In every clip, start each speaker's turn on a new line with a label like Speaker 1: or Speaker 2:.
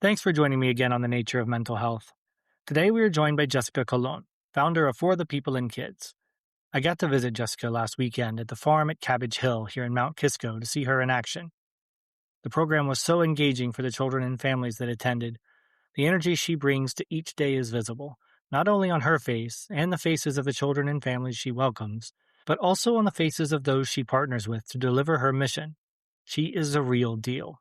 Speaker 1: Thanks for joining me again on the nature of mental health. Today we are joined by Jessica Colón, founder of For the People and Kids. I got to visit Jessica last weekend at the farm at Cabbage Hill here in Mount Kisco to see her in action. The program was so engaging for the children and families that attended. The energy she brings to each day is visible, not only on her face and the faces of the children and families she welcomes, but also on the faces of those she partners with to deliver her mission. She is a real deal.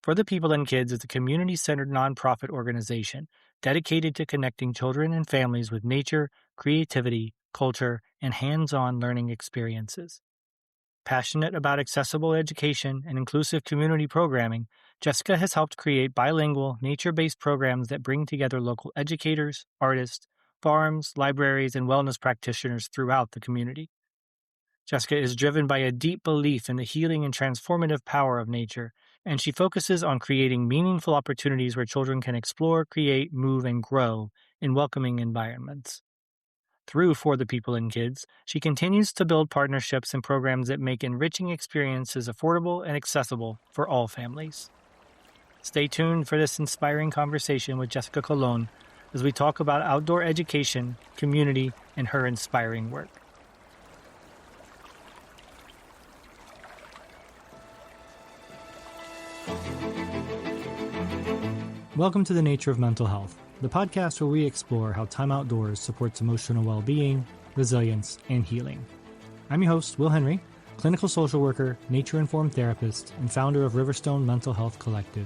Speaker 1: For the People and Kids is a community-centered nonprofit organization dedicated to connecting children and families with nature, creativity, culture, and hands-on learning experiences. Passionate about accessible education and inclusive community programming, Jessica has helped create bilingual, nature-based programs that bring together local educators, artists, farms, libraries, and wellness practitioners throughout the community. Jessica is driven by a deep belief in the healing and transformative power of nature, and she focuses on creating meaningful opportunities where children can explore, create, move, and grow in welcoming environments. Through For the People and Kids, she continues to build partnerships and programs that make enriching experiences affordable and accessible for all families. Stay tuned for this inspiring conversation with Jessica Colón as we talk about outdoor education, community, and her inspiring work. Welcome to The Nature of Mental Health, the podcast where we explore how time outdoors supports emotional well-being, resilience, and healing. I'm your host, Will Henry, clinical social worker, nature-informed therapist, and founder of Riverstone Mental Health Collective.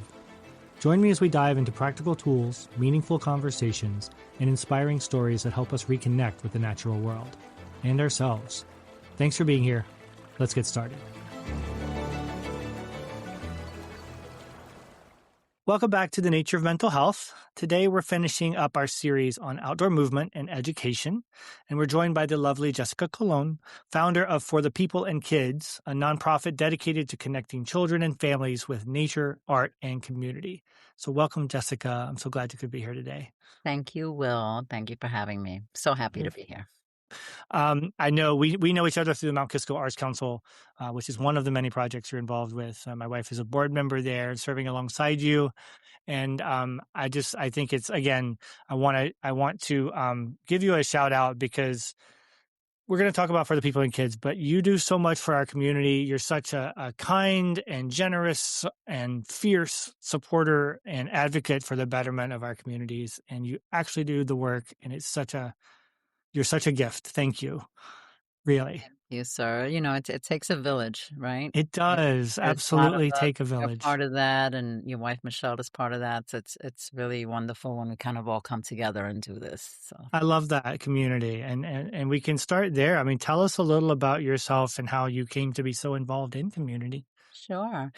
Speaker 1: Join me as we dive into practical tools, meaningful conversations, and inspiring stories that help us reconnect with the natural world and ourselves. Thanks for being here. Let's get started. Welcome back to The Nature of Mental Health. Today we're finishing up our series on outdoor movement and education, and we're joined by the lovely Jessica Colón, founder of For the People and Kids, a nonprofit dedicated to connecting children and families with nature, art, and community. So welcome, Jessica. I'm so glad you could be here today.
Speaker 2: Thank you, Will. Thank you for having me. So happy to be here.
Speaker 1: I know we know each other through the Mount Kisco Arts Council, which is one of the many projects you're involved with. My wife is a board member there, serving alongside you, and I think it's again. I want to give you a shout out because we're going to talk about For the People and Kids, but you do so much for our community. You're such a kind and generous and fierce supporter and advocate for the betterment of our communities, and you actually do the work, and you're such a gift. Thank you. Really.
Speaker 2: Thank you, sir. You know, it takes a village, right?
Speaker 1: It does
Speaker 2: There's a lot of
Speaker 1: absolutely
Speaker 2: us.
Speaker 1: take a
Speaker 2: You're
Speaker 1: village.
Speaker 2: part of that, and your wife Michelle is part of that. So it's really wonderful when we kind of all come together and do this. So
Speaker 1: I love that community, and we can start there. I mean, tell us a little about yourself and how you came to be so involved in community.
Speaker 2: sure.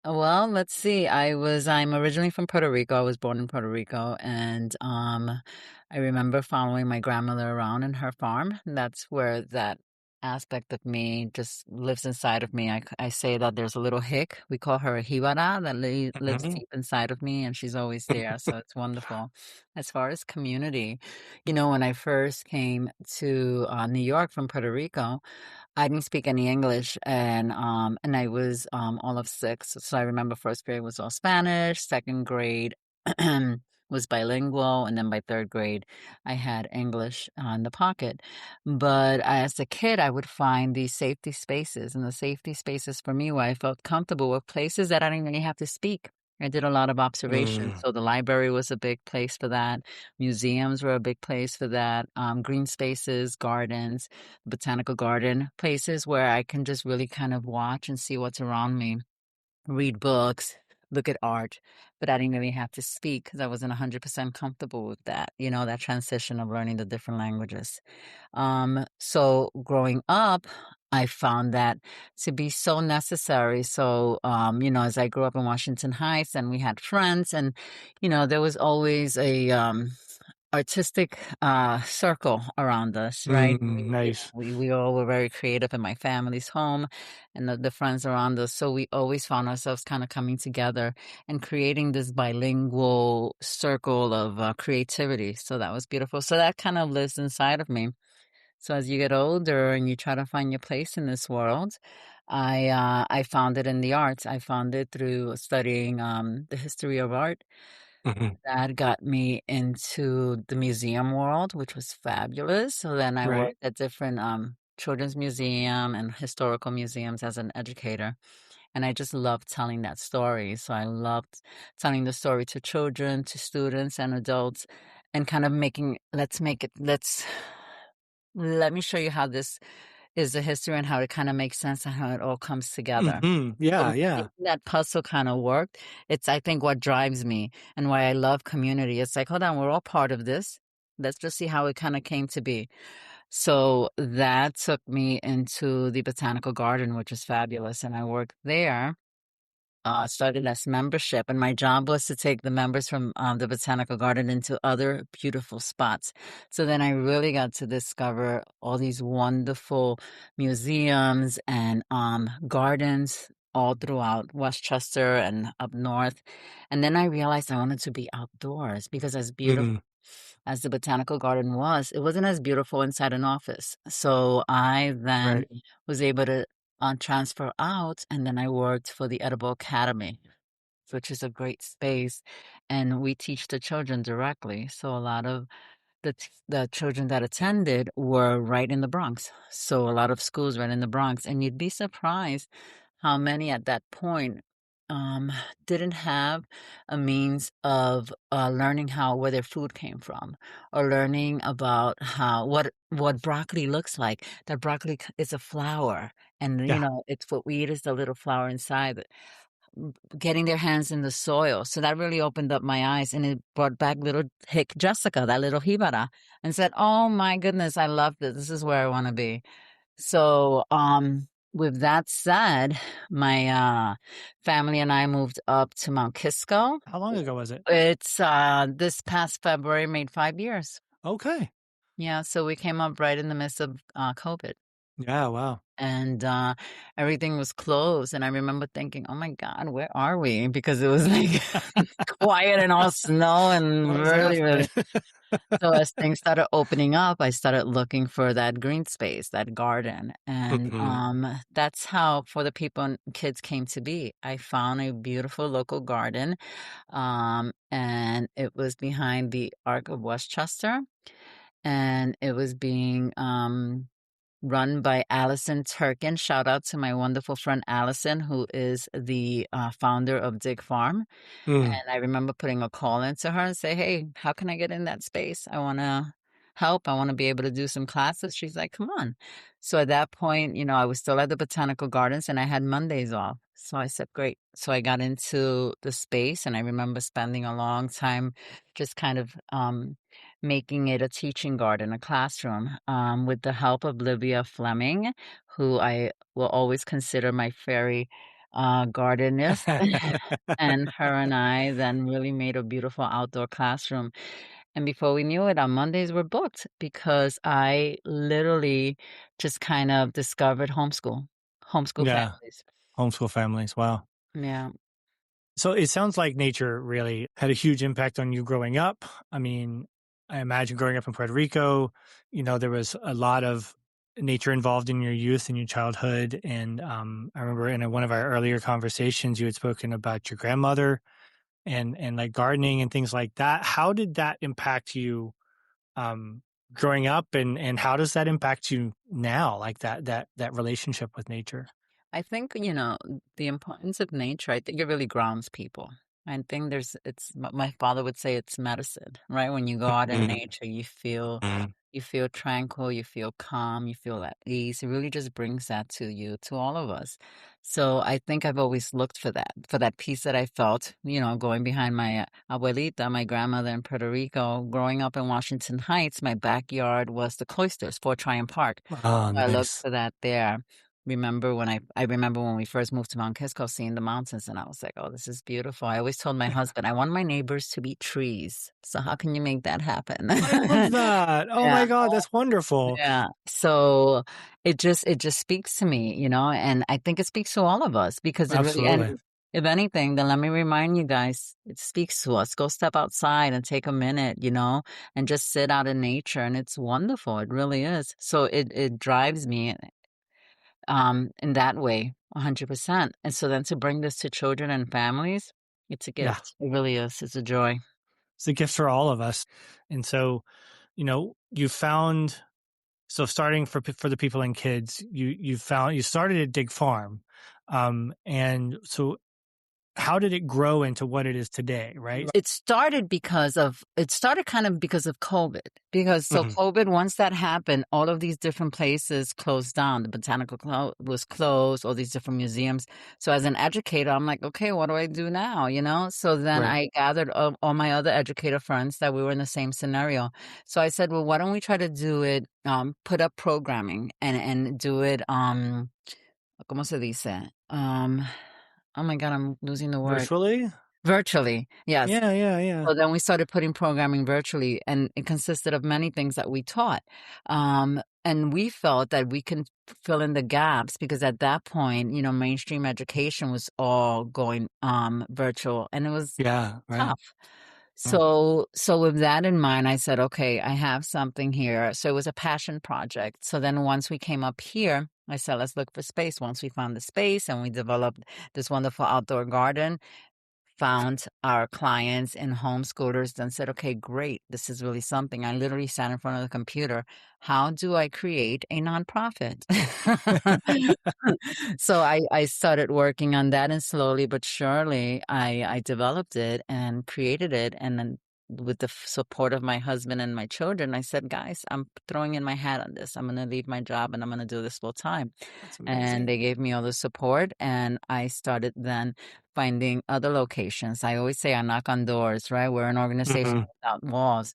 Speaker 2: Well, let's see. I'm originally from Puerto Rico. I was born in Puerto Rico, and I remember following my grandmother around in her farm. That's where that aspect of me just lives inside of me. I say that there's a little hick. We call her a jibara that lives
Speaker 1: Mhm.
Speaker 2: deep inside of me, and she's always there. So it's wonderful. As far as community, you know, when I first came to New York from Puerto Rico, I didn't speak any English, and I was all of six. So I remember first grade was all Spanish, second grade was bilingual, and then by third grade I had English in the pocket. But as a kid, I would find these safety spaces, and the safety spaces for me where I felt comfortable were places that I didn't really have to speak. I did a lot of observation. So the library was a big place for that. Museums were a big place for that. Green spaces, gardens, botanical garden, places where I can just really kind of watch and see what's around me, read books, look at art, but I didn't really have to speak because I wasn't 100% comfortable with that, you know, that transition of learning the different languages. So growing up, I found that to be so necessary. So, you know, as I grew up in Washington Heights and we had friends and, you know, there was always a, artistic circle around us, right?
Speaker 1: Nice.
Speaker 2: We all were very creative in my family's home and the friends around us. So we always found ourselves kind of coming together and creating this bilingual circle of creativity. So that was beautiful. So that kind of lives inside of me. So as you get older and you try to find your place in this world, I found it in the arts. I found it through studying the history of art.
Speaker 1: Hmm.
Speaker 2: That got me into the museum world, which was fabulous. So then I
Speaker 1: Right.
Speaker 2: worked at different children's museum and historical museums as an educator. And I just loved telling that story. So I loved telling the story to children, to students and adults, and kind of let me show you how this is the history and how it kind of makes sense and how it all comes together.
Speaker 1: Hmm.
Speaker 2: So
Speaker 1: Yeah. Yeah.
Speaker 2: making that puzzle kind of worked. It's, I think, what drives me and why I love community. It's like, hold on, we're all part of this. Let's just see how it kind of came to be. So that took me into the botanical garden, which is fabulous. And I worked there, started as membership, and my job was to take the members from the botanical garden into other beautiful spots. So then I really got to discover all these wonderful museums and gardens all throughout Westchester and up north. And then I realized I wanted to be outdoors because as beautiful
Speaker 1: Hmm.
Speaker 2: as the botanical garden was, it wasn't as beautiful inside an office. So I then
Speaker 1: Right.
Speaker 2: was able to transfer out, and then I worked for the Edible Academy, which is a great space, and we teach the children directly. So a lot of the children that attended were right in the Bronx. So a lot of schools right in the Bronx, and you'd be surprised how many at that point um, didn't have a means of learning how where their food came from, or learning about how what broccoli looks like. That broccoli is a flower, and
Speaker 1: Yeah.
Speaker 2: it's what we eat is the little flower inside. Getting their hands in the soil. So that really opened up my eyes, and it brought back little Hick Jessica, that little Hibara, and said, "Oh my goodness, I love this. This is where I want to be." So, with that said, my family and I moved up to Mount Kisco.
Speaker 1: How long ago was it?
Speaker 2: It's this past February made 5 years.
Speaker 1: Okay.
Speaker 2: Yeah, so we came up right in the midst of COVID.
Speaker 1: Yeah. Wow.
Speaker 2: And everything was closed. And I remember thinking, "Oh my God, where are we?" Because it was like quiet and all snow and
Speaker 1: What is
Speaker 2: really,
Speaker 1: happening?
Speaker 2: really. So as things started opening up, I started looking for that green space, that garden, and
Speaker 1: Hmm.
Speaker 2: that's how For the People and Kids came to be. I found a beautiful local garden, and it was behind the Ark of Westchester, and it was being run by Allison Turkin. Shout out to my wonderful friend Allison, who is the founder of Dig Farm.
Speaker 1: Mm.
Speaker 2: And I remember putting a call into her and say, "Hey, how can I get in that space? I want to help. I want to be able to do some classes." She's like, "Come on." So at that point, I was still at the Botanical Gardens and I had Mondays off. So I said, "Great." So I got into the space, and I remember spending a long time just kind of making it a teaching garden, a classroom, with the help of Livia Fleming, who I will always consider my fairy gardenist. And her and I then really made a beautiful outdoor classroom. And before we knew it, our Mondays were booked because I literally just kind of discovered homeschool
Speaker 1: Yeah.
Speaker 2: families.
Speaker 1: Homeschool families. Wow.
Speaker 2: Yeah.
Speaker 1: So it sounds like nature really had a huge impact on you growing up. I mean, I imagine growing up in Puerto Rico, there was a lot of nature involved in your youth and your childhood. And I remember in one of our earlier conversations, you had spoken about your grandmother and like gardening and things like that. How did that impact you um, growing up, and how does that impact you now? Like that relationship with nature.
Speaker 2: I think, the importance of nature, I think it really grounds people. I think my father would say it's medicine, right? When you go out in
Speaker 1: Mhm.
Speaker 2: nature, you feel tranquil, you feel calm, you feel at ease. It really just brings that to you, to all of us. So I think I've always looked for that peace that I felt, going behind my abuelita, my grandmother in Puerto Rico. Growing up in Washington Heights, my backyard was the cloisters, Fort Tryon Park.
Speaker 1: Oh,
Speaker 2: I looked
Speaker 1: nice.
Speaker 2: for that there. I remember when we first moved to Mount Kisco, seeing the mountains, and I was like, "Oh, this is beautiful." I always told my husband, "I want my neighbors to be trees. So how can you make that happen?"
Speaker 1: I love that. Oh
Speaker 2: Yeah,
Speaker 1: my God, that's wonderful.
Speaker 2: yeah. So it just speaks to me, and I think it speaks to all of us because it really.
Speaker 1: Absolutely.
Speaker 2: And if anything, then let me remind you guys, it speaks to us. Go step outside and take a minute, and just sit out in nature, and it's wonderful. It really is. So it drives me. in that way, 100%. And so then to bring this to children and families, it's a
Speaker 1: Yeah.
Speaker 2: gift. It really is. It's a joy.
Speaker 1: It's a gift for all of us. And so, you found so starting for the people and kids, you started at Dig Farm. And so how did it grow into what it is today, right?
Speaker 2: It started kind of because of COVID. Because so
Speaker 1: Mhm.
Speaker 2: COVID, once that happened, all of these different places closed down. The was closed, all these different museums. So as an educator, I'm like, okay, what do I do now? So then
Speaker 1: Right.
Speaker 2: I gathered all my other educator friends that we were in the same scenario. So I said, well, why don't we try to do it, put up programming and do it, ¿cómo se dice? Oh my God, I'm losing the word.
Speaker 1: Virtually?
Speaker 2: Virtually, yes.
Speaker 1: Yeah, yeah, yeah.
Speaker 2: So then we started putting programming virtually, and it consisted of many things that we taught. And we felt that we can fill in the gaps because at that point, mainstream education was all going virtual, and it was
Speaker 1: Yeah, right.
Speaker 2: tough.
Speaker 1: Oh,
Speaker 2: So with that in mind, I said, okay, I have something here. So it was a passion project. So then once we came up here, I said, let's look for space. Once we found the space and we developed this wonderful outdoor garden, found our clients and homeschoolers, then said, okay, great. This is really something. I literally sat in front of the computer. How do I create a nonprofit? So I started working on that, and slowly but surely I developed it and created it. And then with the support of my husband and my children, I said, guys, I'm throwing in my hat on this. I'm going to leave my job and I'm going to do this full time.
Speaker 1: that's
Speaker 2: And
Speaker 1: amazing.
Speaker 2: they gave me all the support, and I started then finding other locations. I always say I knock on doors, right? We're an organization
Speaker 1: Mhm.
Speaker 2: without walls.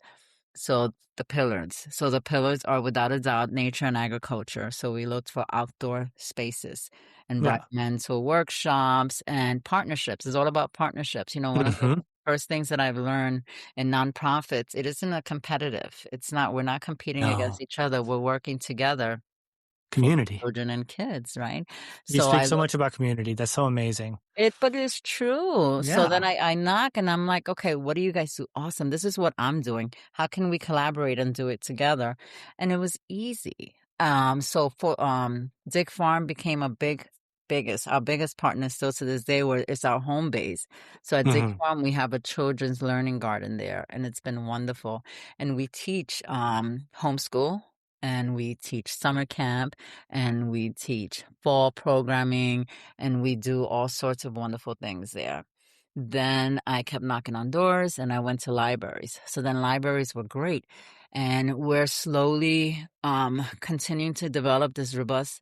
Speaker 2: So the pillars. So the pillars are without a doubt nature and agriculture. So we looked for outdoor spaces,
Speaker 1: Yeah.
Speaker 2: environmental workshops, and partnerships. It's all about partnerships. One of the
Speaker 1: Mhm.
Speaker 2: first things that I've learned in nonprofits, it isn't a competitive. It's not, we're not competing against
Speaker 1: No.
Speaker 2: each other. We're working together for
Speaker 1: Community.
Speaker 2: children and kids, right?
Speaker 1: You
Speaker 2: So
Speaker 1: speak
Speaker 2: I
Speaker 1: so much about community. That's so amazing.
Speaker 2: but it's true. So then
Speaker 1: Yeah.
Speaker 2: I knock and I'm like, okay, what do you guys do? Awesome. This is what I'm doing. How can we collaborate and do it together? And it was easy. So for Dick Farm became our biggest partner still to this day, where it's our home base. So at Dick
Speaker 1: Mhm.
Speaker 2: Farm we have a children's learning garden there, and it's been wonderful. And we teach homeschool, and we teach summer camp, and we teach fall programming, and we do all sorts of wonderful things there. Then I kept knocking on doors and I went to libraries. So then libraries were great. And we're slowly continuing to develop this robust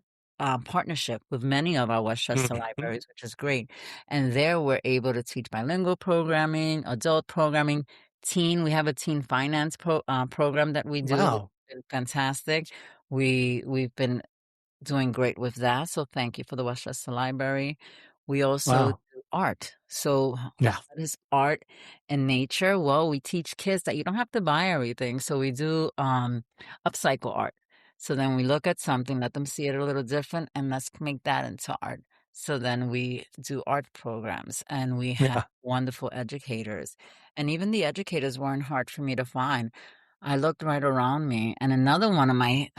Speaker 2: partnership with many of our Westchester
Speaker 1: Mhm.
Speaker 2: libraries, which is great. And there we're able to teach bilingual programming, adult programming, teen. We have a teen finance program that we do, which
Speaker 1: Wow.
Speaker 2: has been fantastic. We've been doing great with that. So thank you for the Westchester Library. We also
Speaker 1: Wow.
Speaker 2: do art. So
Speaker 1: Yeah.
Speaker 2: what is art and nature? Well, we teach kids that you don't have to buy everything. So we do upcycle art. So then we look at something, let them see it a little different, and let's make that into art. So then we do art programs, and we have
Speaker 1: Yeah.
Speaker 2: wonderful educators. And even the educators weren't hard for me to find. I looked right around me, and another one of my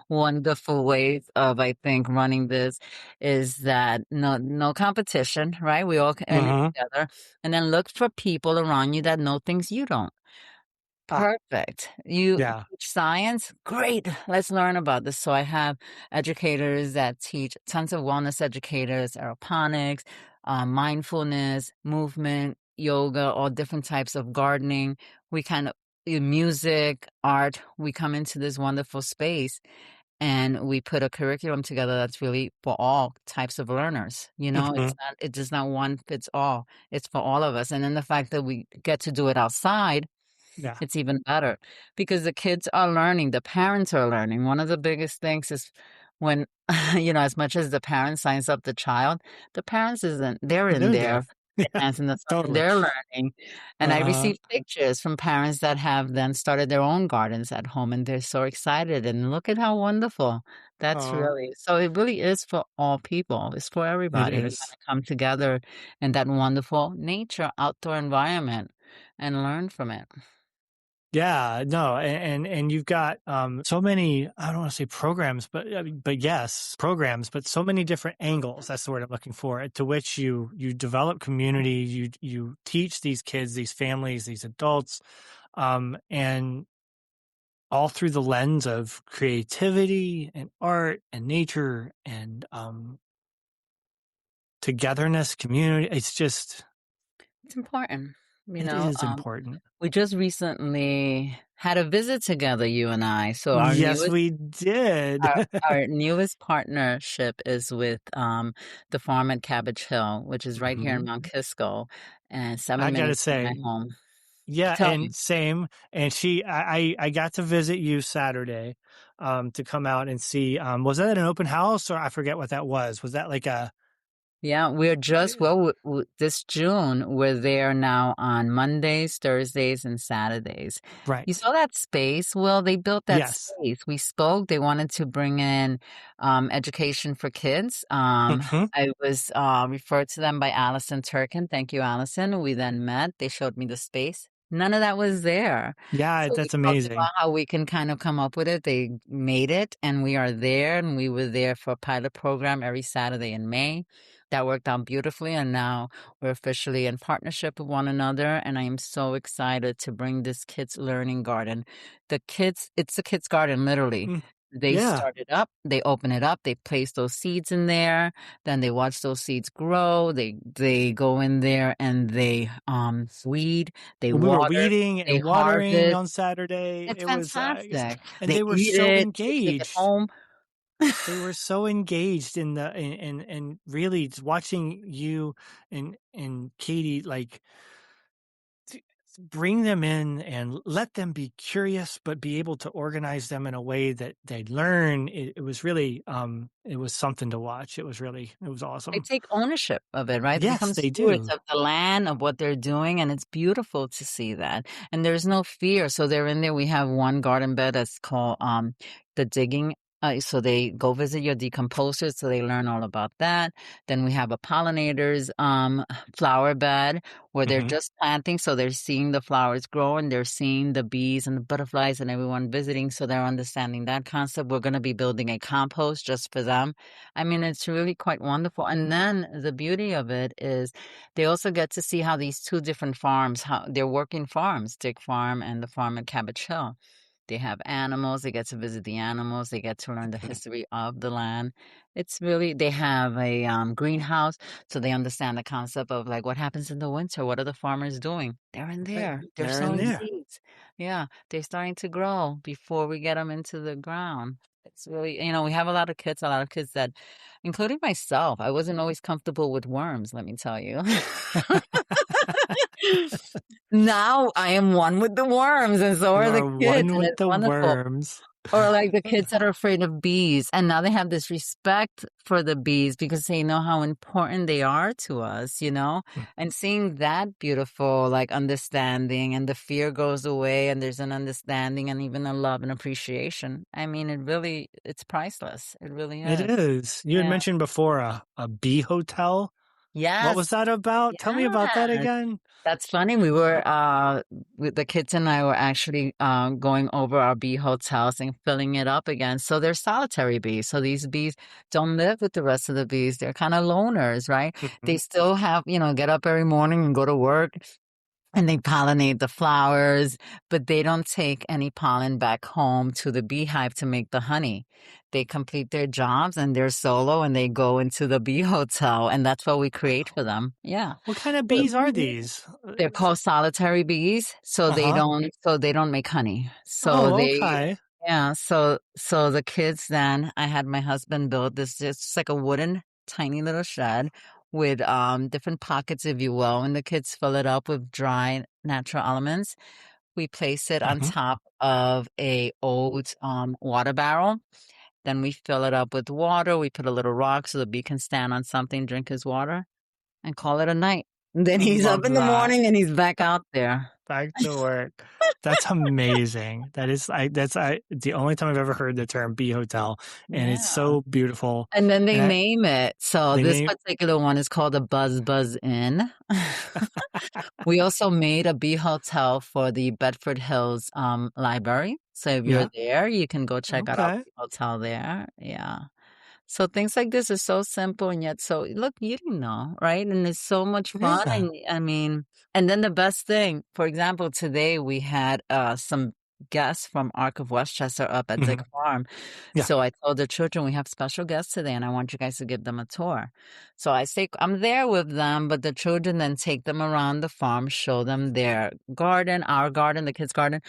Speaker 2: wonderful ways of, I think, running this is that no competition, right? We all can it
Speaker 1: Mhm.
Speaker 2: together, and then look for people around you that know things you don't.
Speaker 1: Ah,
Speaker 2: Perfect. You
Speaker 1: yeah.
Speaker 2: teach science? Great. Let's learn about this. So I have educators that teach, tons of wellness educators, aeroponics, mindfulness, movement, yoga, all different types of gardening. We kind of music, art. We come into this wonderful space and we put a curriculum together that's really for all types of learners.
Speaker 1: Mhm.
Speaker 2: It does not one fits all. It's for all of us. And then the fact that we get to do it outside,
Speaker 1: Yeah.
Speaker 2: it's even better because the kids are learning, the parents are learning. One of the biggest things is when, as much as the parent signs up the child, the parents isn't, they're in
Speaker 1: They're
Speaker 2: there,
Speaker 1: there. Yeah.
Speaker 2: hands in the sun, and
Speaker 1: Totally.
Speaker 2: they're learning. And I
Speaker 1: Uh-huh.
Speaker 2: receive pictures from parents that have then started their own gardens at home, and they're so excited. And look at how wonderful. That's
Speaker 1: Aw.
Speaker 2: really, so it really is for all people. It's for
Speaker 1: It
Speaker 2: everybody to kind
Speaker 1: is.
Speaker 2: of come together in that wonderful nature outdoor environment and learn from it.
Speaker 1: Yeah, no, and you've got so many. I don't want to say programs, but but yes, programs, but so many different angles. That's the word I'm looking for. To which you develop community, you teach these kids, these families, these adults, and all through the lens of creativity and art and nature and togetherness, community. It's just
Speaker 2: It's important,
Speaker 1: it is important.
Speaker 2: we just recently had a visit together, you and I. So
Speaker 1: Yes, we did.
Speaker 2: our newest partnership is with the farm at Cabbage Hill, which is right here in
Speaker 1: Mhm.
Speaker 2: Mount Kisco and seven
Speaker 1: I gotta
Speaker 2: minutes from my
Speaker 1: say,
Speaker 2: home.
Speaker 1: yeah,
Speaker 2: Tell me.
Speaker 1: and same. And I got to visit you Saturday, to come out and see. Was that an open house or I forget what that was? Was that like a
Speaker 2: Yeah, we're just,
Speaker 1: eh,
Speaker 2: well, this June, we're there now on Mondays, Thursdays, and Saturdays. You
Speaker 1: right?
Speaker 2: saw that space? Well, they built that
Speaker 1: Yes.
Speaker 2: space. We spoke. They wanted to bring in education for kids.
Speaker 1: Hmm.
Speaker 2: I was referred to them by Allison Turkin. Thank you, Allison. We then met. They showed me the space. None of that was there.
Speaker 1: Yeah,
Speaker 2: So we
Speaker 1: that's
Speaker 2: talked about
Speaker 1: amazing.
Speaker 2: how we can kind of come up with it. They made it, and we are there. And we were there for a pilot program every Saturday in May. That worked out beautifully, and now we're officially in partnership with one another. And I am so excited to bring this kids' learning garden. It's a kids' garden, literally.
Speaker 1: Mm,
Speaker 2: They
Speaker 1: yeah,
Speaker 2: start it up, they open it up, they place those seeds in there, then they watch those seeds grow. They go in there and they weed, they
Speaker 1: we were
Speaker 2: water,
Speaker 1: weeding
Speaker 2: they
Speaker 1: and watering
Speaker 2: harvest.
Speaker 1: on Saturday.
Speaker 2: It's
Speaker 1: It was,
Speaker 2: fantastic.
Speaker 1: and
Speaker 2: They
Speaker 1: they were
Speaker 2: eat
Speaker 1: so
Speaker 2: it, they take it
Speaker 1: engaged.
Speaker 2: home.
Speaker 1: They were so engaged in the and really just watching you and Katie like t- bring them in and let them be curious but be able to organize them in a way that they'd learn. It was really it was something to watch. It was
Speaker 2: They
Speaker 1: awesome.
Speaker 2: take ownership of it, right? They
Speaker 1: Yes,
Speaker 2: become
Speaker 1: they
Speaker 2: stewards
Speaker 1: do.
Speaker 2: of the land, of what they're doing, and it's beautiful to see that. And there's no fear. So they're in there. We have one garden bed that's called the digging. So they go visit your decomposers, so they learn all about that. Then we have a pollinators flower bed where they're
Speaker 1: Hmm.
Speaker 2: just planting, so they're seeing the flowers grow and they're seeing the bees and the butterflies and everyone visiting, so they're understanding that concept. We're going to be building a compost just for them. I mean, it's really quite wonderful. And then the beauty of it is they also get to see how these two different farms, how they're working farms, Dick Farm and the farm at Cabbage Hill. They have animals, they get to visit the animals, they get to learn the history of the land. It's really, they have a greenhouse, so they understand the concept of like what happens in the winter, what are the farmers doing? They're in
Speaker 1: Right
Speaker 2: there, they're
Speaker 1: there and
Speaker 2: sowing
Speaker 1: there.
Speaker 2: seeds. Yeah, they're starting to grow before we get them into the ground. It's really, we have a lot of kids that, including myself, I wasn't always comfortable with worms, let me tell you. Now I am one with the worms, and so
Speaker 1: You
Speaker 2: are the
Speaker 1: are
Speaker 2: kids,
Speaker 1: one
Speaker 2: and
Speaker 1: with
Speaker 2: it's
Speaker 1: the
Speaker 2: wonderful.
Speaker 1: worms.
Speaker 2: Or like the kids that are afraid of bees, and now they have this respect for the bees because they know how important they are to us, And seeing that beautiful, like understanding, and the fear goes away, and there's an understanding and even a love and appreciation. I mean, it's priceless. It really
Speaker 1: It
Speaker 2: is.
Speaker 1: is. You had
Speaker 2: Yeah.
Speaker 1: mentioned before a bee hotel. What was
Speaker 2: Yes.
Speaker 1: that about? Tell me about that
Speaker 2: Yes.
Speaker 1: again.
Speaker 2: That's funny. We were, with the kids and I were actually going over our bee hotels and filling it up again. So they're solitary bees. So these bees don't live with the rest of the bees. They're kind of loners, right? They
Speaker 1: Mhm.
Speaker 2: still have, get up every morning and go to work and they pollinate the flowers, but they don't take any pollen back home to the beehive to make the honey. They complete their jobs and they're solo and they go into the bee hotel, and that's what we create for them. Yeah.
Speaker 1: What kind of
Speaker 2: But
Speaker 1: bees are these?
Speaker 2: they're called solitary bees, so they
Speaker 1: Uh-huh.
Speaker 2: don't make honey. So
Speaker 1: Oh,
Speaker 2: they
Speaker 1: okay.
Speaker 2: yeah, so the kids then I had my husband build this, it's like a wooden tiny little shed with different pockets, if you will, and the kids fill it up with dry natural elements. We place it on
Speaker 1: Hmm.
Speaker 2: top of a old water barrel. Then we fill it up with water. We put a little rock so the bee can stand on something, drink his water, and call it a night. And then he's up
Speaker 1: Love
Speaker 2: in the
Speaker 1: that.
Speaker 2: morning and he's back out there.
Speaker 1: back to work. That's amazing. That's the only time I've ever heard the term bee hotel, and it's
Speaker 2: Yeah.
Speaker 1: so beautiful.
Speaker 2: And then they
Speaker 1: And
Speaker 2: name it. So
Speaker 1: they
Speaker 2: this
Speaker 1: name
Speaker 2: particular one is called the Buzz Buzz Inn. We also made a bee hotel for the Bedford Hills Library. So if you're
Speaker 1: yeah,
Speaker 2: there, you can go check out our
Speaker 1: okay,
Speaker 2: bee hotel there. Yeah. So things like this are so simple and yet so look, you didn't know, right? And it's so much fun.
Speaker 1: yeah,
Speaker 2: And I mean, and then the best thing, for example, today we had some guests from Ark of Westchester up at Dick
Speaker 1: mhm,
Speaker 2: Farm.
Speaker 1: yeah,
Speaker 2: So I told the children we have special guests today and I want you guys to give them a tour. So I say I'm there with them, but the children then take them around the farm, show them their garden, our garden, the kids' garden,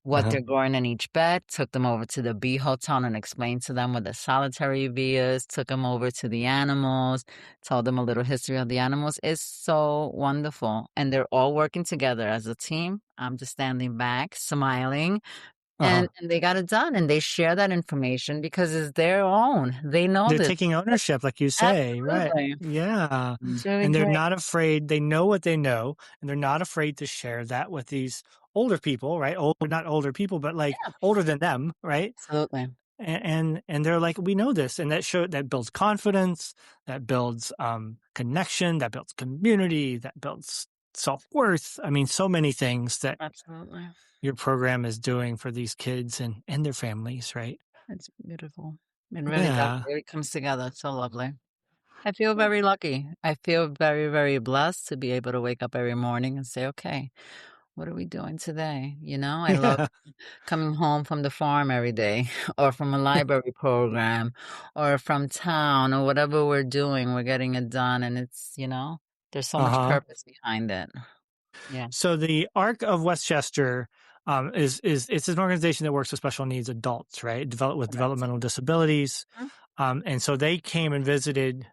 Speaker 2: what
Speaker 1: uh-huh,
Speaker 2: they're growing in each bed, took them over to the bee hotel and explained to them what the solitary bee is, took them over to the animals, told them a little history of the animals. It's so wonderful. And they're all working together as a team. I'm just standing back, smiling,
Speaker 1: uh-huh.
Speaker 2: and they got it done. And they share that information because it's their own. They know
Speaker 1: They're
Speaker 2: this.
Speaker 1: taking ownership, like you say, right?
Speaker 2: Absolutely.
Speaker 1: Yeah,
Speaker 2: It's really
Speaker 1: and they're
Speaker 2: great.
Speaker 1: not afraid. They know what they know, and they're not afraid to share that with these older people, right? Older, not older people, but like
Speaker 2: Yeah,
Speaker 1: older than them, right?
Speaker 2: absolutely.
Speaker 1: And they're like, we know this, and that builds confidence, that builds connection, that builds community, that builds self-worth. I mean, so many things that
Speaker 2: Absolutely.
Speaker 1: your program is doing for these kids and their families, right?
Speaker 2: It's beautiful. It really does.
Speaker 1: Yeah.
Speaker 2: It really comes together. It's so lovely. I feel very lucky. I feel very, very blessed to be able to wake up every morning and say, okay, what are we doing today? You know, I love
Speaker 1: Yeah.
Speaker 2: coming home from the farm every day or from a library program or from town or whatever we're doing, we're getting it done. And it's, there's so much
Speaker 1: Uh-huh.
Speaker 2: purpose behind it. Yeah.
Speaker 1: So the Arc of Westchester is it's an organization that works with special needs adults, right? With
Speaker 2: Correct.
Speaker 1: developmental disabilities.
Speaker 2: Mhm.
Speaker 1: And so they came and visited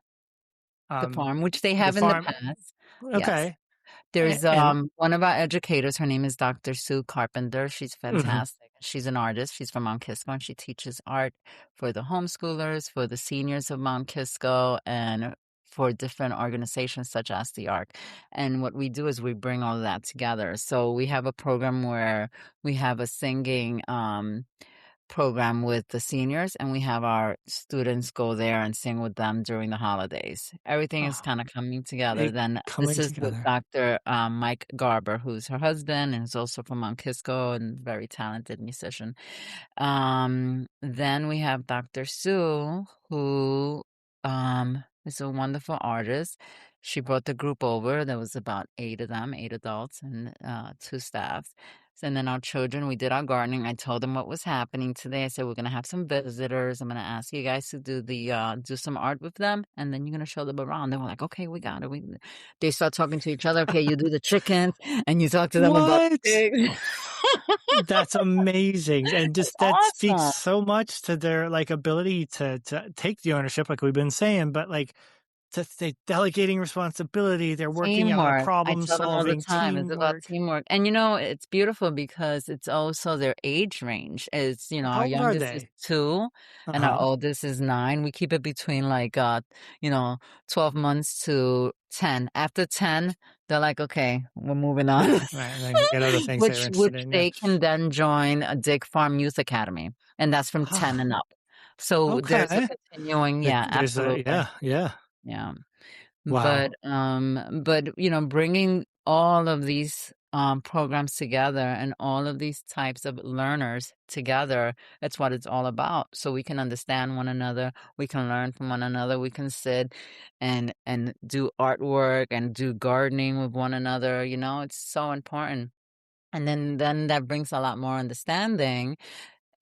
Speaker 2: The
Speaker 1: um,
Speaker 2: farm, which they
Speaker 1: the
Speaker 2: have in the
Speaker 1: farm.
Speaker 2: past. Yes.
Speaker 1: Okay.
Speaker 2: There's
Speaker 1: And
Speaker 2: one of our educators, her name is Dr. Sue Carpenter. She's
Speaker 1: mhm,
Speaker 2: fantastic. She's an artist. She's from Mount Kisco and she teaches art for the homeschoolers, for the seniors of Mount Kisco, and for different organizations such as the ARC. And what we do is we bring all of that together. So we have a program where we have a singing program with the seniors and we have our students go there and sing with them during the holidays. Everything is
Speaker 1: oh,
Speaker 2: kind of coming together.
Speaker 1: it
Speaker 2: Then this
Speaker 1: coming
Speaker 2: is with
Speaker 1: together.
Speaker 2: Dr. Mike Garber, who's her husband and is also from Mount Kisco and very talented musician. Then we have Dr. Sue, who is a wonderful artist. She brought the group over. There was about 8 of them, 8 adults and 2 staffs. And then our children, we did our gardening. I told them what was happening today. I said, we're going to have some visitors. I'm going to ask you guys to do some art with them. And then you're going to show them around. They were like, okay, we got it. They start talking to each other. Okay, you do the chickens and you talk to them about the
Speaker 1: What?
Speaker 2: pigs.
Speaker 1: That's amazing, and
Speaker 2: It's
Speaker 1: just that speaks
Speaker 2: awesome.
Speaker 1: so much to their like ability to take the ownership, like we've been saying, but like to they delegating responsibility. They're working out a
Speaker 2: Teamwork. I
Speaker 1: problem
Speaker 2: tell them all the
Speaker 1: solving
Speaker 2: time, it's about
Speaker 1: teamwork.
Speaker 2: teamwork. And, it's beautiful because it's also their age range. Our
Speaker 1: How old are
Speaker 2: youngest is
Speaker 1: they?
Speaker 2: 2 and our
Speaker 1: Uh-huh.
Speaker 2: oldest is 9. We keep it between you know, 12 months to 10. After 10, they're like, "Okay, we're moving on."
Speaker 1: Right, and then get other things they're
Speaker 2: Which
Speaker 1: interested in, yeah.
Speaker 2: they can then join a Dick Farm Youth Academy, and that's from 10 and up. So there's a
Speaker 1: Okay.
Speaker 2: continuing
Speaker 1: Like,
Speaker 2: yeah,
Speaker 1: there's a
Speaker 2: absolutely.
Speaker 1: yeah, yeah.
Speaker 2: Yeah.
Speaker 1: Wow.
Speaker 2: But bringing all of these programs together and all of these types of learners together, that's what it's all about. So we can understand one another, we can learn from one another, we can sit and do artwork and do gardening with one another. It's so important. And then that brings a lot more understanding.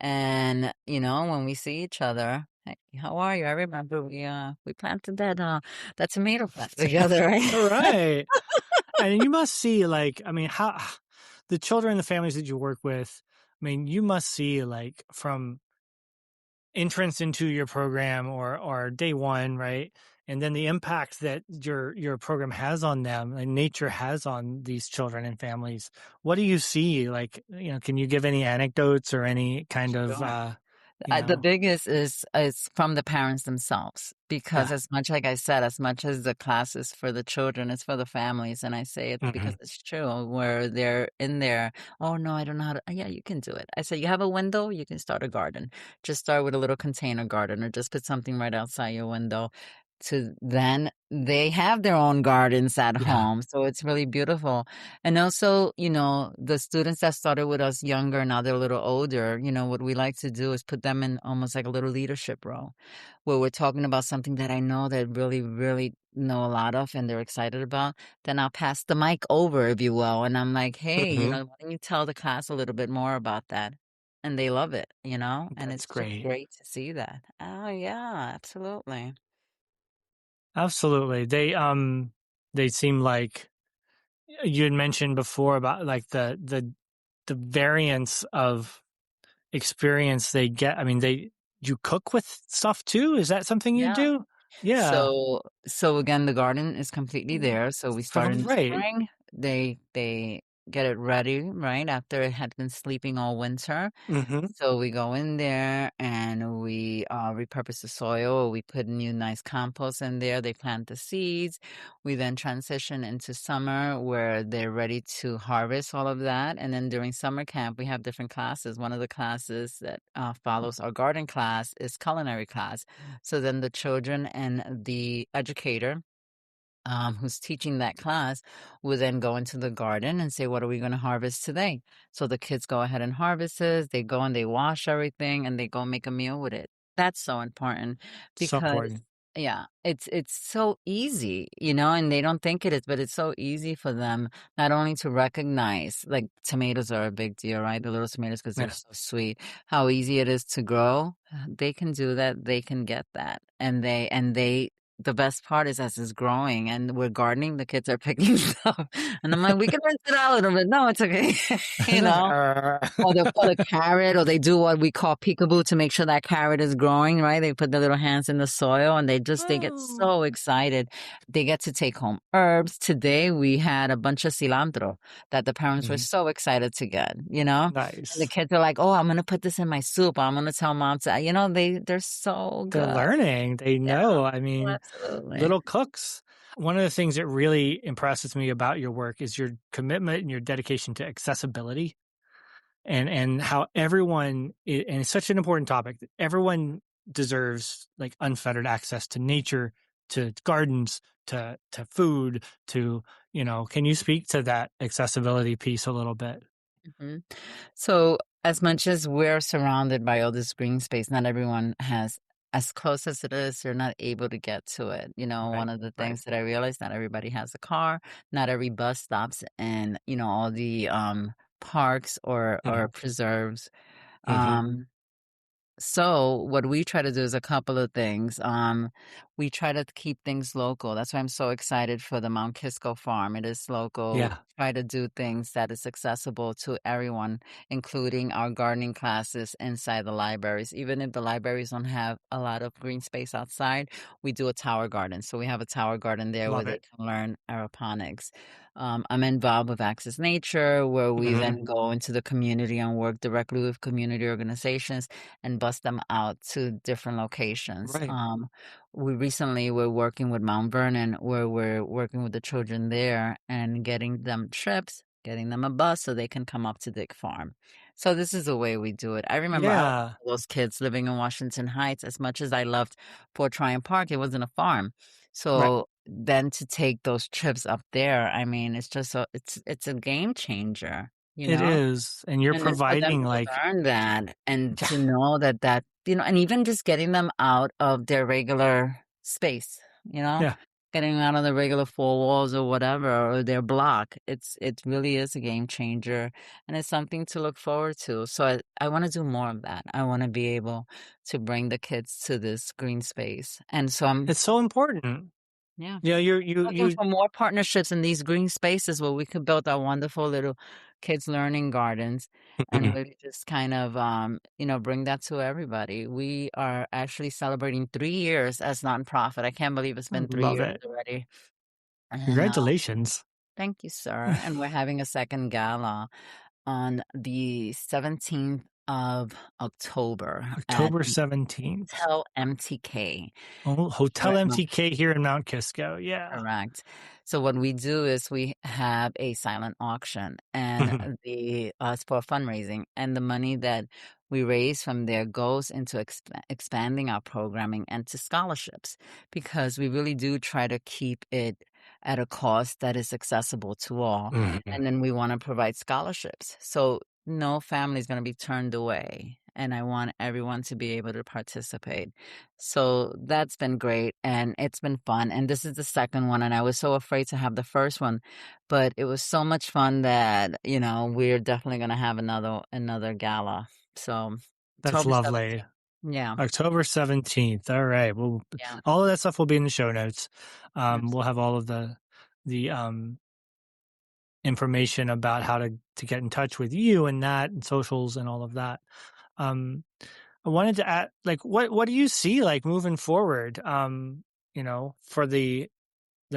Speaker 2: And when we see each other, hey, how are you? I remember we planted that tomato plant together, right?
Speaker 1: Right. And you must see, like, I mean, how the children and the families that you work with, I mean, you must see, like, from entrance into your program or day one, right? And then the impact that your program has on them and nature has on these children and families. What do you see? Like, can you give any anecdotes or any kind of
Speaker 2: Sure. The
Speaker 1: Yeah.
Speaker 2: biggest is from the parents themselves because
Speaker 1: Yeah.
Speaker 2: as much like I said, as much as the class is for the children, it's for the families, and I say it because
Speaker 1: Hmm.
Speaker 2: it's true. Where they're in there, oh no, I don't know how to. Yeah, you can do it. I said you have a window, you can start a garden. Just start with a little container garden, or just put something right outside your window. To then they have their own gardens at
Speaker 1: Yeah.
Speaker 2: home, so it's really beautiful. And also, the students that started with us younger, now they're a little older, what we like to do is put them in almost like a little leadership role where we're talking about something that I know they really, really know a lot of and they're excited about. Then I'll pass the mic over, if you will. And I'm like, hey,
Speaker 1: Hmm.
Speaker 2: why don't you tell the class a little bit more about that? And they love it, and
Speaker 1: That's
Speaker 2: it's just
Speaker 1: great.
Speaker 2: great to see that. Oh, yeah, absolutely.
Speaker 1: Absolutely. They seem like you had mentioned before about like the variance of experience they get. I mean, you cook with stuff too? Is that something you
Speaker 2: Yeah.
Speaker 1: do? Yeah.
Speaker 2: So again, the garden is completely there. So we start in the
Speaker 1: Right.
Speaker 2: spring. They get it ready, right, after it had been sleeping all winter.
Speaker 1: Hmm.
Speaker 2: So we go in there and we repurpose the soil. We put new nice compost in there. They plant the seeds. We then transition into summer where they're ready to harvest all of that. And then during summer camp, we have different classes. One of the classes that follows our garden class is culinary class. So then the children and the educator who's teaching that class will then go into the garden and say, what are we going to harvest today? So the kids go ahead and harvest it. They go and they wash everything and they go make a meal with it. That's so important
Speaker 1: So
Speaker 2: because
Speaker 1: important.
Speaker 2: yeah, it's so easy, and they don't think it is, but it's so easy for them not only to recognize like tomatoes are a big deal, right? The little tomatoes because they're
Speaker 1: Yeah.
Speaker 2: so sweet. How easy it is to grow. They can do that. They can get that. And they the best part is as it's growing and we're gardening, the kids are picking stuff. And I'm like, we can rinse it out a little bit. No, it's okay. you know, or the carrot, or they do what we call peekaboo to make sure that carrot is growing, right? They put their little hands in the soil and they get
Speaker 1: Oh,
Speaker 2: so excited. They get to take home herbs. Today we had a bunch of cilantro that the parents were
Speaker 1: mhm.
Speaker 2: so excited to get, and the
Speaker 1: Nice.
Speaker 2: kids are like, oh, I'm going to put this in my soup. I'm going to tell mom to, they're so
Speaker 1: They're
Speaker 2: good.
Speaker 1: learning. They
Speaker 2: Yeah,
Speaker 1: know. I mean,
Speaker 2: absolutely.
Speaker 1: little cooks. One of the things that really impresses me about your work is your commitment and your dedication to accessibility and how and it's such an important topic. Everyone deserves like unfettered access to nature, to gardens, to food, to, can you speak to that accessibility piece a little bit?
Speaker 2: Mhm. So, as much as we're surrounded by all this green space, not everyone has, as close as it is, they're not able to get to it. One
Speaker 1: Right.
Speaker 2: of the
Speaker 1: Right.
Speaker 2: things that I realized, not everybody has a car, not every bus stops in, all the parks or
Speaker 1: Hmm.
Speaker 2: preserves.
Speaker 1: Hmm.
Speaker 2: Um, so what we try to do is a couple of things. We try to keep things local. That's why I'm so excited for the Mount Kisco farm. It is local.
Speaker 1: Yeah.
Speaker 2: Try to do things that is accessible to everyone, including our gardening classes inside the libraries. Even if the libraries don't have a lot of green space outside, we do a tower garden. So we have a tower garden there where
Speaker 1: Love
Speaker 2: they
Speaker 1: it.
Speaker 2: can learn aeroponics. I'm involved with Access Nature, where we
Speaker 1: Hmm.
Speaker 2: then go into the community and work directly with community organizations and bus them out to different locations.
Speaker 1: Right.
Speaker 2: We recently were working with Mount Vernon, where we're working with the children there and getting them trips, getting them a bus so they can come up to Dick Farm. So this is the way we do it. I remember I was
Speaker 1: Yeah.
Speaker 2: one of those kids living in Washington Heights. As much as I loved Fort Tryon Park, it wasn't a farm.
Speaker 1: Right.
Speaker 2: So then to take those trips up there, I mean, it's a game changer, you
Speaker 1: It
Speaker 2: know?
Speaker 1: is. And you're
Speaker 2: And it's for them
Speaker 1: providing
Speaker 2: to
Speaker 1: like,
Speaker 2: learn that and
Speaker 1: yeah,
Speaker 2: to know that, and even just getting them out of their regular space,
Speaker 1: yeah.
Speaker 2: getting them out of the regular four walls or whatever, or their block. It really is a game changer and it's something to look forward to. So I want to do more of that. I want to be able to bring the kids to this green space. And so
Speaker 1: It's so important.
Speaker 2: yeah.
Speaker 1: Yeah,
Speaker 2: Looking for more partnerships in these green spaces where we could build our wonderful little kids learning gardens and really just kind of bring that to everybody. We are actually celebrating 3 years as nonprofit. I can't believe it's been three
Speaker 1: love
Speaker 2: years
Speaker 1: it.
Speaker 2: already. And
Speaker 1: Congratulations.
Speaker 2: thank you, sir. And we're having a second gala on the 17th of October at
Speaker 1: October
Speaker 2: the
Speaker 1: 17th.
Speaker 2: Hotel MTK
Speaker 1: Oh,
Speaker 2: here
Speaker 1: Hotel
Speaker 2: at Mount.
Speaker 1: MTK here in Mount Kisco. Yeah.
Speaker 2: Correct. So what we do is we have a silent auction and
Speaker 1: Mhm.
Speaker 2: it's for fundraising, and the money that we raise from there goes into expanding our programming and to scholarships, because we really do try to keep it at a cost that is accessible to all.
Speaker 1: Mhm.
Speaker 2: And then we want to provide scholarships. So no family is going to be turned away. And I want everyone to be able to participate. So that's been great and it's been fun. And this is the second one. And I was so afraid to have the first one, but it was so much fun that, we're definitely going to have another gala. So
Speaker 1: That's
Speaker 2: October
Speaker 1: lovely.
Speaker 2: 17th. Yeah.
Speaker 1: October 17th. All right. Well,
Speaker 2: Yeah.
Speaker 1: all of that stuff will be in the show notes. We'll have
Speaker 2: Absolutely.
Speaker 1: all of the information about how to get in touch with you and that and socials and all of that. Um, I wanted to add, like, what do you see like moving forward? For the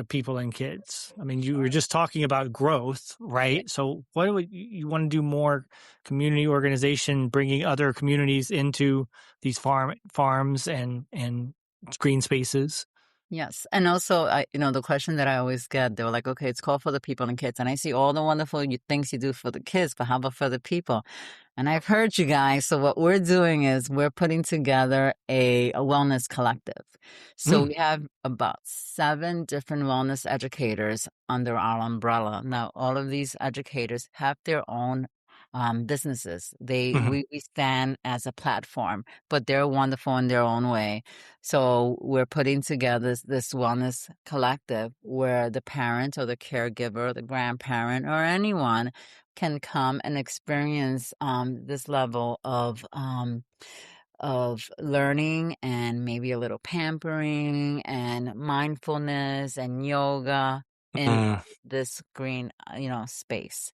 Speaker 1: people and kids. I mean, you were
Speaker 2: Sure.
Speaker 1: just talking about growth,
Speaker 2: Yeah.
Speaker 1: right? So, what would you want to do more community organization, bringing other communities into these farms and green spaces?
Speaker 2: Yes. And also, the question that I always get, they were like, okay, it's called for the people and kids. And I see all the wonderful things you do for the kids, but how about for the people? And I've heard you guys. So what we're doing is we're putting together a wellness collective. So
Speaker 1: Mm,
Speaker 2: we have about 7 different wellness educators under our umbrella. Now, all of these educators have their own businesses.
Speaker 1: mhm,
Speaker 2: We stand as a platform, but they're wonderful in their own way. So we're putting together this wellness collective where the parent or the caregiver, the grandparent, or anyone can come and experience this level of learning and maybe a little pampering and mindfulness and yoga in
Speaker 1: mm.
Speaker 2: this green, space.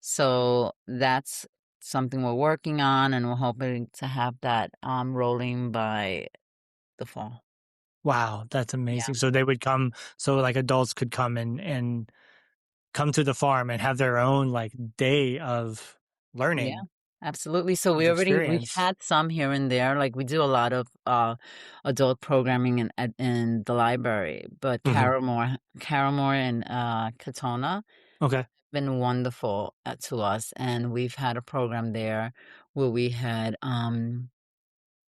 Speaker 2: So that's something we're working on, and we're hoping to have that rolling by the fall.
Speaker 1: Wow, that's
Speaker 2: Yeah.
Speaker 1: amazing. So they would come, so like adults could come and come to the farm and have their own like day of
Speaker 2: Yeah,
Speaker 1: learning,
Speaker 2: absolutely. So
Speaker 1: of
Speaker 2: we
Speaker 1: experience.
Speaker 2: had some here and there. Like we do a lot of adult programming in the library, but
Speaker 1: Hmm.
Speaker 2: Caramore and Katona
Speaker 1: Okay.
Speaker 2: been wonderful to us, and we've had a program there where we had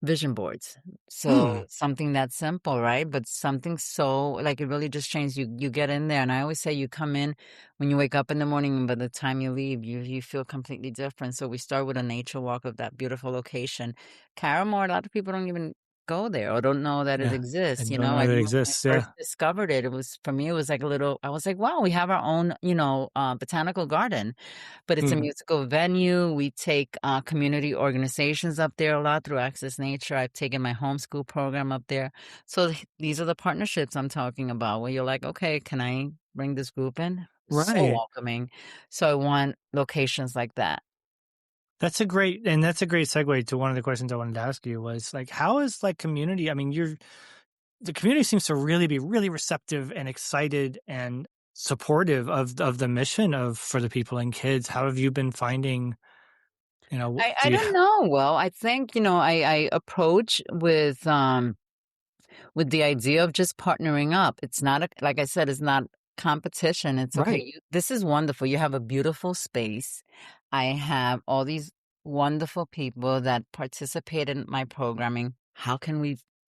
Speaker 2: vision boards. So
Speaker 1: Mm.
Speaker 2: something that simple, right? But something so like it really just changed you. You get in there, and I always say you come in when you wake up in the morning, and by the time you leave, you feel completely different. So we start with a nature walk of that beautiful location. Caramore, a lot of people don't even go there or don't know that it
Speaker 1: Yeah. I
Speaker 2: exists.
Speaker 1: don't know
Speaker 2: I
Speaker 1: that it
Speaker 2: remember when
Speaker 1: exists.
Speaker 2: I first
Speaker 1: Yeah.
Speaker 2: discovered it, it was for me, it was like a little. I was like, wow, we have our own, botanical garden, but it's a
Speaker 1: Hmm.
Speaker 2: musical venue. We take community organizations up there a lot through Access Nature. I've taken my homeschool program up there. So these are the partnerships I'm talking about where you're like, okay, can I bring this group in? So
Speaker 1: Right.
Speaker 2: welcoming. So I want locations like that.
Speaker 1: That's a great segue to one of the questions I wanted to ask you was like, how is like community? I mean, the community seems to really be really receptive and excited and supportive of the mission of for the people and kids. How have you been finding,
Speaker 2: I
Speaker 1: do you,
Speaker 2: don't know. Well, I think, I approach with the idea of just partnering up. It's not like I said, it's not competition. It's okay.
Speaker 1: right.
Speaker 2: This is wonderful. You have a beautiful space. I have all these wonderful people that participate in my programming. How can we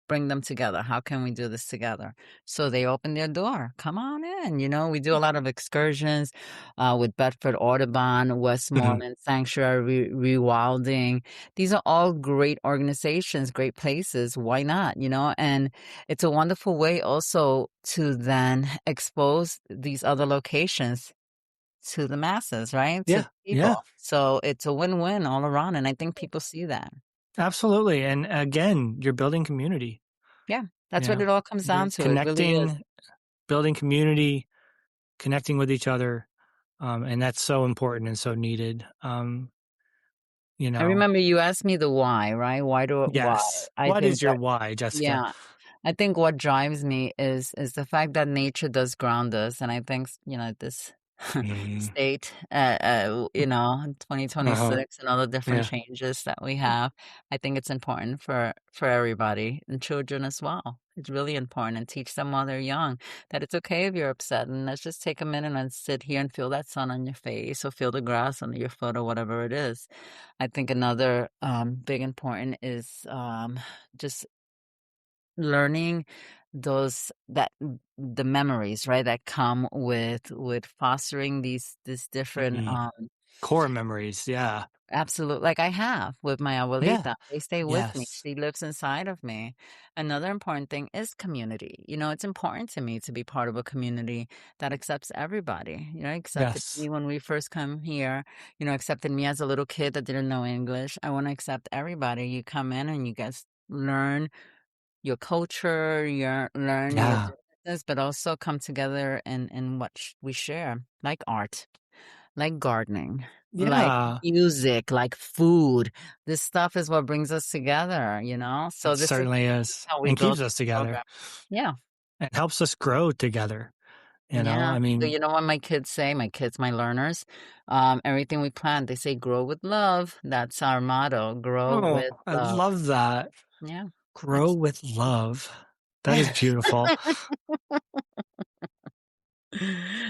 Speaker 2: bring them together? How can we do this together? So they open their door. Come on in. We do a lot of excursions with Bedford Audubon,
Speaker 1: Mhm.
Speaker 2: Westmoreland Sanctuary, Rewilding. These are all great organizations, great places. Why not? And it's a wonderful way also to then expose these other locations to the masses, right? To
Speaker 1: Yeah.
Speaker 2: the people.
Speaker 1: Yeah.
Speaker 2: So it's a win-win all around. And I think people see that.
Speaker 1: Absolutely. And again, you're building community.
Speaker 2: Yeah.
Speaker 1: You
Speaker 2: That's what
Speaker 1: know,
Speaker 2: it all comes
Speaker 1: you're
Speaker 2: down to. It really is.
Speaker 1: connecting, building community, connecting with each other. And that's so important and so needed. You
Speaker 2: I
Speaker 1: know,
Speaker 2: remember you asked me the why, right? Why?
Speaker 1: yes.
Speaker 2: I
Speaker 1: What
Speaker 2: think
Speaker 1: is your why, Jessica?
Speaker 2: yeah. I think what drives me is the fact that nature does ground us. And I think, this
Speaker 1: Mm.
Speaker 2: state, in
Speaker 1: Uh-huh.
Speaker 2: 2026 and all the different
Speaker 1: Yeah.
Speaker 2: changes that we have. I think it's important for everybody and children as well. It's really important and teach them while they're young that it's okay if you're upset and let's just take a minute and sit here and feel that sun on your face or feel the grass under your foot or whatever it is. I think another big important is just learning the memories, right, that come with fostering these different
Speaker 1: Mm. Core memories. Yeah.
Speaker 2: absolute like I have with my
Speaker 1: Yeah.
Speaker 2: abuelita. They stay with me.
Speaker 1: Yes.
Speaker 2: She lives inside of me. Another important thing is community. It's important to me to be part of a community that accepts everybody. Accepted
Speaker 1: Yes.
Speaker 2: me when we first come here, accepted me as a little kid that didn't know English. I want to accept everybody. You come in and you guys learn your culture, learn your
Speaker 1: Yeah.
Speaker 2: differences, but also come together in what we share, like art, like gardening, like
Speaker 1: Yeah.
Speaker 2: music, like food. This stuff is what brings us together.
Speaker 1: It
Speaker 2: So this is
Speaker 1: certainly is.
Speaker 2: how we
Speaker 1: And keeps
Speaker 2: build
Speaker 1: us
Speaker 2: this
Speaker 1: together.
Speaker 2: program. Yeah.
Speaker 1: It helps us grow together.
Speaker 2: Yeah.
Speaker 1: I
Speaker 2: So
Speaker 1: mean,
Speaker 2: you know what my kids say, my learners, everything we plan, they say grow with love. That's our motto. Grow
Speaker 1: oh,
Speaker 2: with
Speaker 1: I
Speaker 2: love.
Speaker 1: love that.
Speaker 2: Yeah.
Speaker 1: Grow with love. That is beautiful.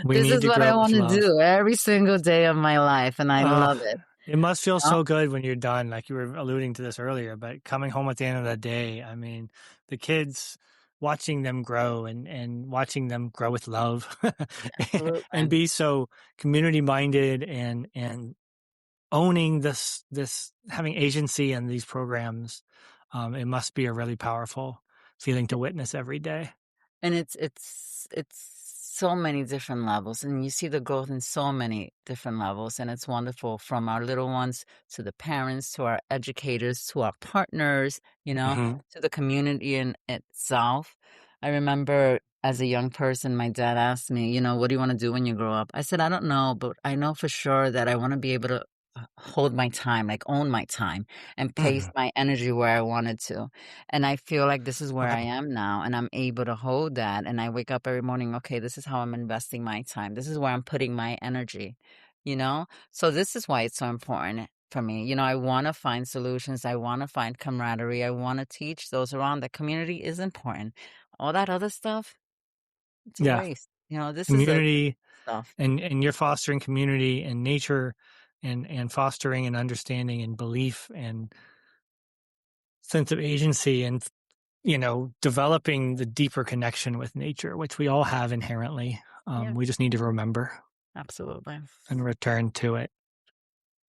Speaker 1: We
Speaker 2: This
Speaker 1: need
Speaker 2: is
Speaker 1: to
Speaker 2: what I
Speaker 1: grow with
Speaker 2: want to
Speaker 1: love.
Speaker 2: do every single day of my life, and I
Speaker 1: Uh,
Speaker 2: love it.
Speaker 1: it must feel
Speaker 2: You know?
Speaker 1: so good when you're done, like you were alluding to this earlier, but coming home at the end of the day, I mean, the kids watching them grow and watching them grow with love and
Speaker 2: Absolutely.
Speaker 1: be so community minded and owning this having agency in these programs. It must be a really powerful feeling to witness every day.
Speaker 2: And it's so many different levels, and you see the growth in so many different levels, and it's wonderful from our little ones to the parents to our educators to our partners,
Speaker 1: Hmm.
Speaker 2: to the community in itself. I remember as a young person, my dad asked me, what do you want to do when you grow up? I said, I don't know, but I know for sure that I want to be able to hold my time, like own my time and place
Speaker 1: Hmm.
Speaker 2: my energy where I wanted to. And I feel like this is where I
Speaker 1: Wow.
Speaker 2: am now, and I'm able to hold that. And I wake up every morning, okay, this is how I'm investing my time. This is where I'm putting my energy, you know? So this is why it's so important for me. I want to find solutions. I want to find camaraderie. I want to teach those around that community is important. All that other stuff, it's a
Speaker 1: Yeah.
Speaker 2: waste. This is the
Speaker 1: Community
Speaker 2: stuff.
Speaker 1: and you're fostering community and nature and fostering and understanding and belief and sense of agency and developing the deeper connection with nature, which we all have inherently.
Speaker 2: Yeah,
Speaker 1: We just need to remember
Speaker 2: absolutely.
Speaker 1: and return to it.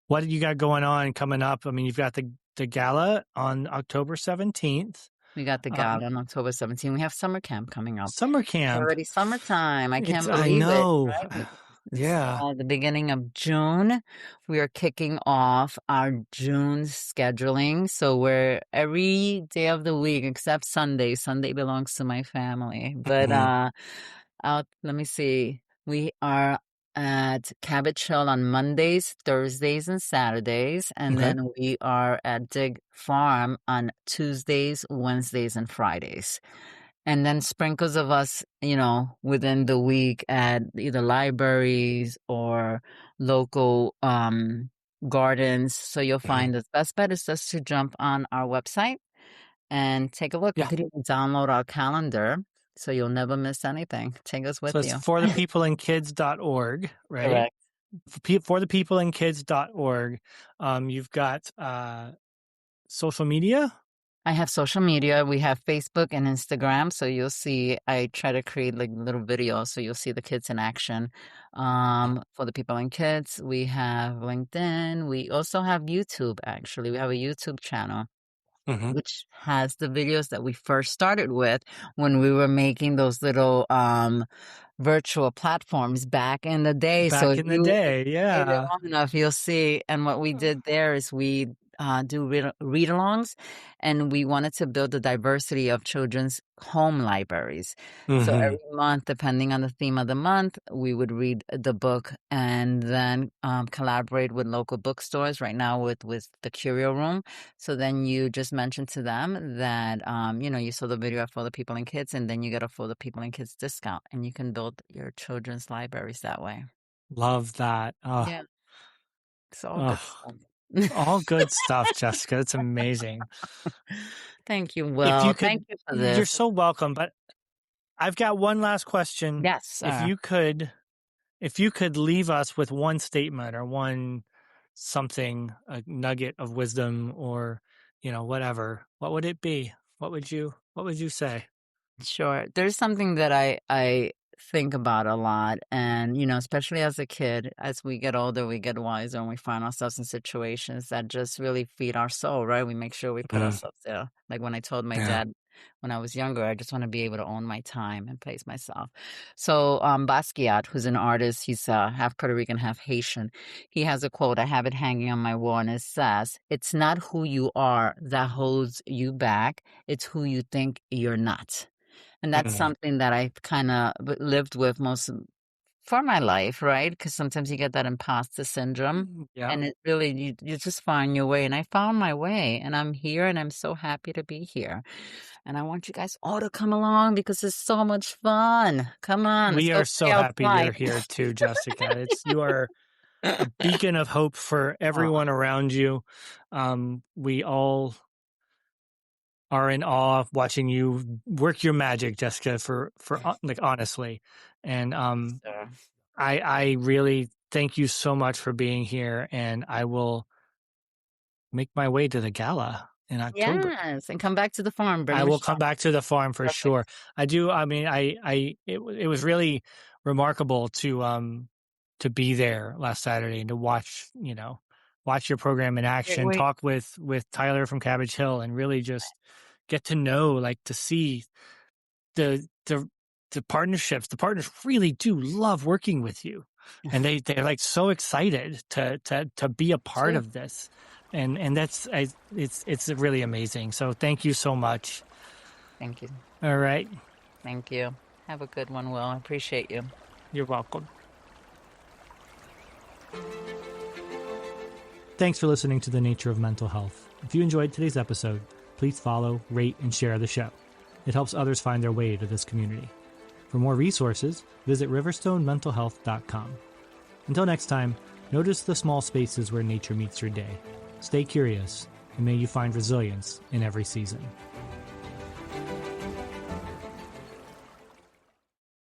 Speaker 1: What do you got going on coming up? I mean, you've got the gala on October 17th.
Speaker 2: We got the
Speaker 1: Um,
Speaker 2: gala on October 17th. We have summer camp coming up.
Speaker 1: summer
Speaker 2: It's
Speaker 1: camp.
Speaker 2: already summertime. I
Speaker 1: It's
Speaker 2: can't
Speaker 1: I
Speaker 2: believe it,
Speaker 1: know.
Speaker 2: right? It's
Speaker 1: Yeah.
Speaker 2: the beginning of June. We are kicking off our June scheduling. So we're every day of the week except Sunday. Sunday belongs to my family. But
Speaker 1: Mhm.
Speaker 2: let me see. We are at Cabbage Hill on Mondays, Thursdays, and Saturdays. And
Speaker 1: Okay.
Speaker 2: then we are at Dig Farm on Tuesdays, Wednesdays, and Fridays. And then sprinkles of us, within the week at either libraries or local gardens. So you'll
Speaker 1: Mhm.
Speaker 2: find the best bet is just to jump on our website and take a look. You
Speaker 1: Yeah.
Speaker 2: could even download our calendar so you'll never miss anything. Take us with
Speaker 1: So it's
Speaker 2: you.
Speaker 1: forthepeopleandkids.org, right?
Speaker 2: Correct.
Speaker 1: For thepeopleandkids.org. You've got social media.
Speaker 2: I have social media. We have Facebook and Instagram. So you'll see, I try to create like little videos. So you'll see the kids in action. For the people and kids, we have LinkedIn. We also have YouTube, actually. We have a YouTube channel,
Speaker 1: Hmm.
Speaker 2: which has the videos that we first started with when we were making those little, virtual platforms back in the day. So
Speaker 1: Back
Speaker 2: if
Speaker 1: in the
Speaker 2: you
Speaker 1: day.
Speaker 2: stay there
Speaker 1: Yeah.
Speaker 2: long enough, you'll see. And what we did there is we do read-alongs, and we wanted to build the diversity of children's home libraries. So
Speaker 1: Hmm.
Speaker 2: every month, depending on the theme of the month, we would read the book and then collaborate with local bookstores. Right now, with the Curio Room. So then you just mention to them that, you saw the video for the people and kids, and then you get a for the people and kids discount, and you can build your children's libraries that way.
Speaker 1: Love that. Oh,
Speaker 2: Yeah, it's all good
Speaker 1: oh,
Speaker 2: stuff.
Speaker 1: all good stuff, Jessica. It's amazing.
Speaker 2: Thank you.
Speaker 1: If you
Speaker 2: Well, thank
Speaker 1: could,
Speaker 2: you for
Speaker 1: you're
Speaker 2: this.
Speaker 1: so welcome. But I've got one last question.
Speaker 2: Yes,
Speaker 1: If
Speaker 2: sir.
Speaker 1: you could, if you could leave us with one statement or one something, a nugget of wisdom or, whatever, what would it be? What would you say?
Speaker 2: Sure. There's something that I think about a lot, and especially as a kid, as we get older, we get wiser, and we find ourselves in situations that just really feed our soul, right? We make sure we put
Speaker 1: Mm,
Speaker 2: ourselves there. Like when I told my
Speaker 1: yeah.
Speaker 2: dad when I was younger, I just want to be able to own my time and place myself. So, Basquiat, who's an artist, he's half Puerto Rican, half Haitian. He has a quote. I have it hanging on my wall, and it says, "It's not who you are that holds you back; it's who you think you're not." And that's
Speaker 1: Mm,
Speaker 2: something that I kind of lived with for my life, right? Because sometimes you get that imposter syndrome,
Speaker 1: yeah.
Speaker 2: and it really you just find your way. And I found my way, and I'm here, and I'm so happy to be here. And I want you guys all to come along because it's so much fun. Come on, let's
Speaker 1: We
Speaker 2: go
Speaker 1: are
Speaker 2: play
Speaker 1: so happy
Speaker 2: outside.
Speaker 1: you're here too, Jessica. You are a beacon of hope for
Speaker 2: Oh,
Speaker 1: everyone around you. We all are in awe of watching you work your magic, Jessica, for like honestly. And
Speaker 2: sure.
Speaker 1: I really thank you so much for being here, and I will make my way to the gala in October.
Speaker 2: Yes, and come back to the farm.
Speaker 1: I
Speaker 2: Bring
Speaker 1: will come
Speaker 2: Michelle.
Speaker 1: back to the farm for
Speaker 2: Perfect.
Speaker 1: sure. I do. I mean, it was really remarkable to be there last Saturday and to watch your program in
Speaker 2: Great
Speaker 1: action,
Speaker 2: way.
Speaker 1: talk with Tyler from Cabbage Hill, and really just get to know, like, to see the the the partnerships. The partners really do love working with you, and they're like so excited to be a part
Speaker 2: Too.
Speaker 1: of this, and it's really amazing. So thank you so much.
Speaker 2: Thank you.
Speaker 1: All right,
Speaker 2: Thank you. Have a good one, Will. I appreciate you.
Speaker 1: you're welcome. Thanks for listening to The Nature of Mental Health. If you enjoyed today's episode, please follow, rate, and share the show. It helps others find their way to this community. For more resources, visit riverstonementalhealth.com. Until next time, notice the small spaces where nature meets your day. Stay curious, and may you find resilience in every season.